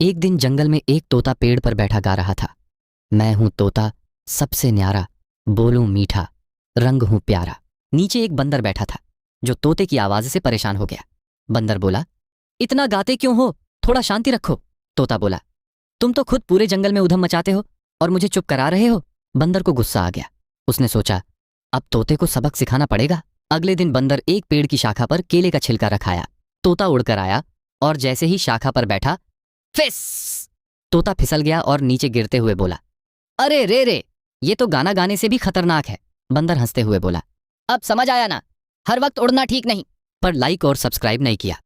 एक दिन जंगल में एक तोता पेड़ पर बैठा गा रहा था। मैं हूं तोता सबसे न्यारा, बोलूं मीठा, रंग हूं प्यारा। नीचे एक बंदर बैठा था जो तोते की आवाज से परेशान हो गया। बंदर बोला, इतना गाते क्यों हो, थोड़ा शांति रखो। तोता बोला, तुम तो खुद पूरे जंगल में उधम मचाते हो और मुझे चुप करा रहे हो। बंदर को गुस्सा आ गया। उसने सोचा, अब तोते को सबक सिखाना पड़ेगा। अगले दिन बंदर एक पेड़ की शाखा पर केले का छिलका रखाया। तोता उड़कर आया और जैसे ही शाखा पर बैठा, फिस! तोता फिसल गया और नीचे गिरते हुए बोला, अरे रे रे, ये तो गाना गाने से भी खतरनाक है। बंदर हंसते हुए बोला, अब समझ आया ना, हर वक्त उड़ना ठीक नहीं। पर लाइक और सब्सक्राइब नहीं किया।